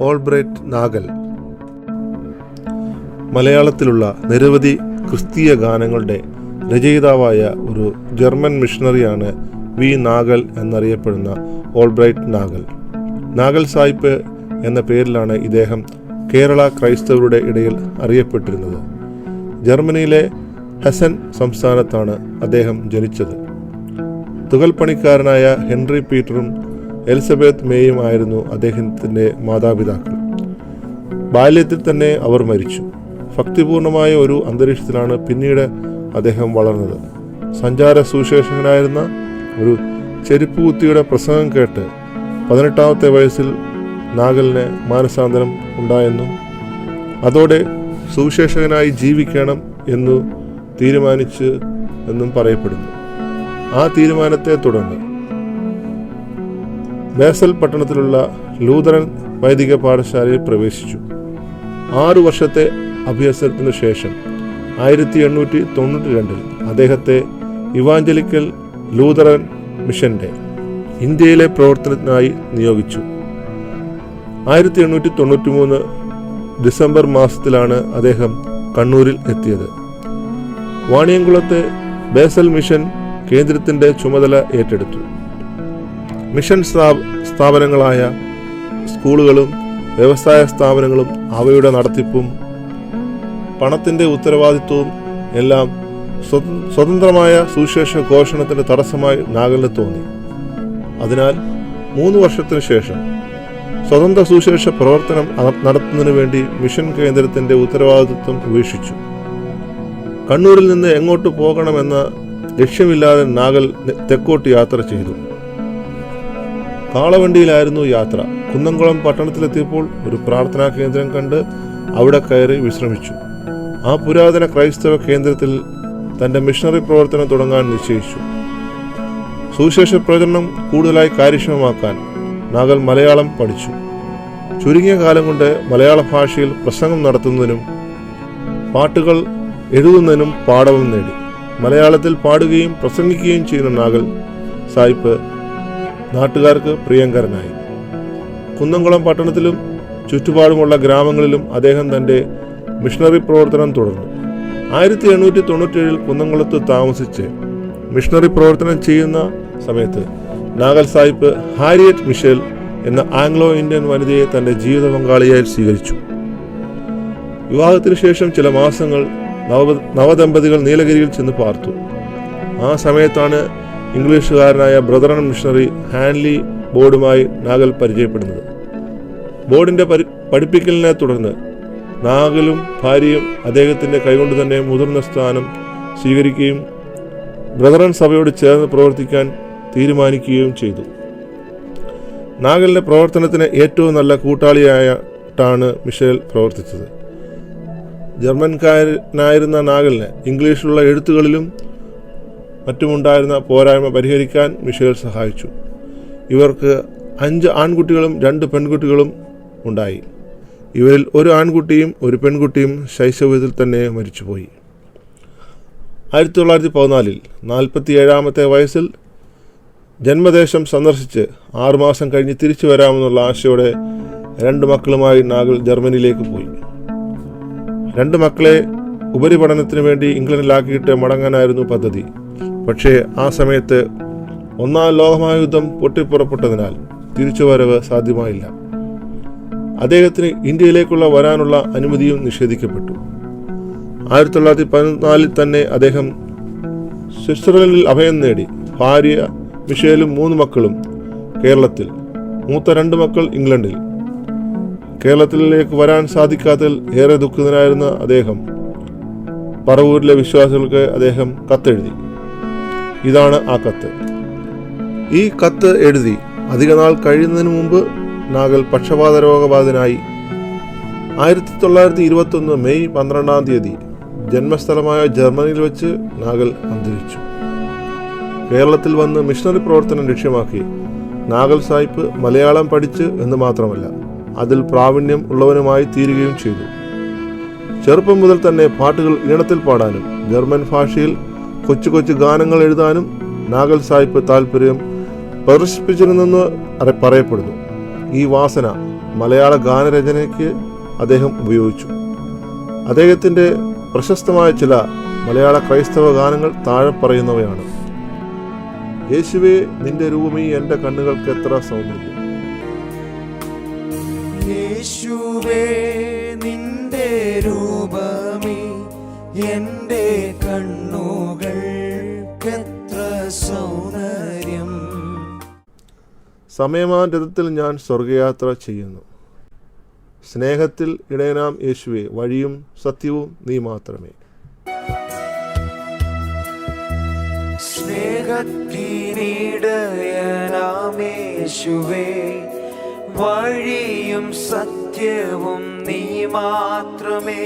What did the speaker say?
Albright Nagal. മലയാളത്തിലുള്ള നിരവധി ക്രിസ്തീയ ഗാനങ്ങളുടെ രചയിതാവായ ഒരു ജർമ്മൻ മിഷണറിയാണ് വി. നാഗൽ എന്നറിയപ്പെടുന്ന ഓൾബ്രൈറ്റ് നാഗൽ. നാഗൽ സായിപ്പ് എന്ന പേരിലാണ് ഇദ്ദേഹം കേരള ക്രൈസ്തവരുടെ ഇടയിൽ അറിയപ്പെട്ടിരുന്നത്. ജർമ്മനിയിലെ ഹെസൻ സംസ്ഥാനത്താണ് അദ്ദേഹം ജനിച്ചത്. തുകൽപ്പണിക്കാരനായ ഹെൻറി പീറ്ററും എലിസബത്ത് മേയും ആയിരുന്നു അദ്ദേഹത്തിൻ്റെ മാതാപിതാക്കൾ. ബാല്യത്തിൽ തന്നെ അവർ മരിച്ചു. ഭക്തിപൂർണമായ ഒരു അന്തരീക്ഷത്തിലാണ് പിന്നീട് അദ്ദേഹം വളർന്നത്. സഞ്ചാര സുവിശേഷകനായിരുന്ന ഒരു ചെരുപ്പുകുത്തിയുടെ പ്രസംഗം കേട്ട് 18-ാമത്തെ വയസ്സിൽ നാഗലിന് മാനസാന്തരം ഉണ്ടായെന്നും അതോടെ സുവിശേഷകനായി ജീവിക്കണം എന്നു തീരുമാനിച്ചു എന്നും പറയപ്പെടുന്നു. ആ തീരുമാനത്തെ തുടർന്ന് ബേസൽ പട്ടണത്തിലുള്ള ലൂതറൻ വൈദിക പാഠശാലയിൽ പ്രവേശിച്ചു. 6 വർഷത്തെ അഭ്യാസത്തിനു ശേഷം 1892 അദ്ദേഹത്തെ ഇവാഞ്ചലിക്കൽ ലൂതറൻ മിഷന്റെ ഇന്ത്യയിലെ പ്രവർത്തനത്തിനായി നിയോഗിച്ചു. 1893 ഡിസംബർ മാസത്തിലാണ് അദ്ദേഹം കണ്ണൂരിൽ എത്തിയത്. വാണിയംകുളത്തെ ബേസൽ മിഷൻ കേന്ദ്രത്തിന്റെ ചുമതല ഏറ്റെടുത്തു. മിഷൻ സ്ഥാപനങ്ങളായ സ്കൂളുകളും വ്യവസായ സ്ഥാപനങ്ങളും അവയുടെ നടത്തിപ്പും പണത്തിന്റെ ഉത്തരവാദിത്വവും എല്ലാം സ്വതന്ത്രമായ സുവിശേഷ ഘോഷണത്തിന്റെ തടസ്സമായി നാഗലിന് തോന്നി. അതിനാൽ 3 വർഷത്തിനു ശേഷം സ്വതന്ത്ര സുവിശേഷ പ്രവർത്തനം നടത്തുന്നതിനു വേണ്ടി മിഷൻ കേന്ദ്രത്തിന്റെ ഉത്തരവാദിത്വം ഉപേക്ഷിച്ചു. കണ്ണൂരിൽ നിന്ന് എങ്ങോട്ട് പോകണമെന്ന ലക്ഷ്യമില്ലാതെ നാഗൽ തെക്കോട്ട് യാത്ര ചെയ്തു. കാളവണ്ടിയിലായിരുന്നു യാത്ര. കുന്നംകുളം പട്ടണത്തിലെത്തിയപ്പോൾ ഒരു പ്രാർത്ഥനാ കേന്ദ്രം കണ്ട് അവിടെ കയറി വിശ്രമിച്ചു. ആ പുരാതന ക്രൈസ്തവ കേന്ദ്രത്തിൽ തന്റെ മിഷണറി പ്രവർത്തനം തുടങ്ങാൻ നിശ്ചയിച്ചു. സുവിശേഷ പ്രചരണം കൂടുതലായി കാര്യക്ഷമമാക്കാൻ നാഗൽ മലയാളം പഠിച്ചു. ചുരുങ്ങിയ കാലം കൊണ്ട് മലയാള ഭാഷയിൽ പ്രസംഗം നടത്തുന്നതിനും പാട്ടുകൾ എഴുതുന്നതിനും പാഠവും നേടി. മലയാളത്തിൽ പാടുകയും പ്രസംഗിക്കുകയും ചെയ്യുന്ന നാഗൽ സായിപ്പ് നാട്ടുകാർക്ക് പ്രിയങ്കരനായി. കുന്നംകുളം പട്ടണത്തിലും ചുറ്റുപാടുമുള്ള ഗ്രാമങ്ങളിലും അദ്ദേഹം തന്റെ മിഷണറി പ്രവർത്തനം തുടർന്നു. 1897 കുന്നംകുളത്ത് താമസിച്ച് മിഷണറി പ്രവർത്തനം ചെയ്യുന്ന സമയത്ത് നാഗൽ സായിപ്പ് ഹാരിയറ്റ് മിഷേൽ എന്ന ആംഗ്ലോ ഇന്ത്യൻ വനിതയെ തന്റെ ജീവിത പങ്കാളിയായി സ്വീകരിച്ചു. വിവാഹത്തിനു ശേഷം ചില മാസങ്ങൾ നവദമ്പതികൾ നീലഗിരിയിൽ ചെന്ന് പാർത്തു. ആ സമയത്താണ് ഇംഗ്ലീഷുകാരനായ ബ്രദറൻ മിഷണറി ഹാൻലി ബോർഡുമായി നാഗൽ പരിചയപ്പെടുന്നത്. ബോർഡിന്റെ പഠിപ്പിക്കലിനെ തുടർന്ന് നാഗലും ഭാര്യയും അദ്ദേഹത്തിന്റെ കൈകൊണ്ട് തന്നെ മുതിർന്ന സ്ഥാനം സ്വീകരിക്കുകയും ബ്രദറൻ സഭയോട് ചേർന്ന് പ്രവർത്തിക്കാൻ തീരുമാനിക്കുകയും ചെയ്തു. നാഗലിന്റെ പ്രവർത്തനത്തിന് ഏറ്റവും നല്ല കൂട്ടാളിയായിട്ടാണ് മിഷേൽ പ്രവർത്തിച്ചത്. ജർമ്മൻകാരനായിരുന്ന നാഗലിന് ഇംഗ്ലീഷിലുള്ള എഴുത്തുകളിലും മറ്റുമുണ്ടായിരുന്ന പോരായ്മ പരിഹരിക്കാൻ മിഷേൽ സഹായിച്ചു. ഇവർക്ക് 5 ആൺകുട്ടികളും 2 പെൺകുട്ടികളും ഉണ്ടായി. ഇവരിൽ ഒരു ആൺകുട്ടിയും ഒരു പെൺകുട്ടിയും ശൈശവത്തിൽ തന്നെ മരിച്ചുപോയി. 1914 47-ാമത്തെ വയസ്സിൽ ജന്മദേശം സന്ദർശിച്ച് 6 മാസം കഴിഞ്ഞ് തിരിച്ചു വരാമെന്നുള്ള ആശയോടെ 2 മക്കളുമായി നാഗൽ ജർമ്മനിയിലേക്ക് പോയി. 2 മക്കളെ ഉപരിപഠനത്തിന് വേണ്ടി ഇംഗ്ലണ്ടിലാക്കിയിട്ട് മടങ്ങാനായിരുന്നു പദ്ധതി. പക്ഷേ ആ സമയത്ത് 1-ാം ലോകമഹായുദ്ധം പൊട്ടിപ്പുറപ്പെട്ടതിനാൽ തിരിച്ചുവരവ് സാധ്യമായില്ല. അദ്ദേഹത്തിന് ഇന്ത്യയിലേക്കുള്ള വരാനുള്ള അനുമതിയും നിഷേധിക്കപ്പെട്ടു. 1914 തന്നെ അദ്ദേഹം സ്വിറ്റ്സർലൻഡിൽ അഭയം നേടി. ഭാര്യ മിഷേലും 3 മക്കളും കേരളത്തിൽ, മൂത്ത 2 മക്കൾ ഇംഗ്ലണ്ടിൽ. കേരളത്തിലേക്ക് വരാൻ സാധിക്കാത്തതിൽ ഏറെ ദുഃഖിതനായിരുന്ന അദ്ദേഹം പറവൂരിലെ വിശ്വാസികൾക്ക് അദ്ദേഹം കത്തെഴുതി. ഇതാണ് ആ കത്ത്. ഈ കത്ത് എഴുതി അധികനാൾ കഴിയുന്നതിന് മുമ്പ് നാഗൽ പക്ഷപാത രോഗബാധിതനായി. 1921 മെയ് 12-ാം തീയതി ജന്മസ്ഥലമായ ജർമ്മനിയിൽ വെച്ച് നാഗൽ അന്തരിച്ചു. കേരളത്തിൽ വന്ന് മിഷണറി പ്രവർത്തനം ലക്ഷ്യമാക്കി നാഗൽ സായിപ്പ് മലയാളം പഠിച്ച് എന്ന് മാത്രമല്ല അതിൽ പ്രാവീണ്യം ഉള്ളവനുമായി തീരുകയും ചെയ്തു. ചെറുപ്പം മുതൽ തന്നെ പാട്ടുകൾ ഈണത്തിൽ പാടാനും ജർമ്മൻ ഭാഷയിൽ കൊച്ചു കൊച്ചു ഗാനങ്ങൾ എഴുതാനും നാഗൽ സായിപ്പ് താല്പര്യം പ്രദർശിപ്പിച്ചിരുന്നെന്ന് പറയപ്പെടുന്നു. ഈ വാസന മലയാള ഗാനരചനയ്ക്ക് അദ്ദേഹം ഉപയോഗിച്ചു. അദ്ദേഹത്തിൻ്റെ പ്രശസ്തമായ ചില മലയാള ക്രൈസ്തവ ഗാനങ്ങൾ താഴെ പറയുന്നവയാണ്. യേശുവേ നിന്റെ രൂപമേ എൻ്റെ കണ്ണുകൾക്ക് എത്ര സൗന്ദര്യം. യേശുവേ നിന്റെ രൂപമേ എൻ്റെ കണ്ണുകൾക്ക് എത്ര സൗന്ദര്യം. സമയമാൻ രഥത്തിൽ ഞാൻ സ്വർഗയാത്ര ചെയ്യുന്നു. സ്നേഹത്തിൽ ഇടയനാം യേശുവേ, വഴിയും സത്യവും നീ മാത്രമേ. സ്നേഹത്തിനിടയനാം യേശുവേ, വഴിയും സത്യവും നീ മാത്രമേ.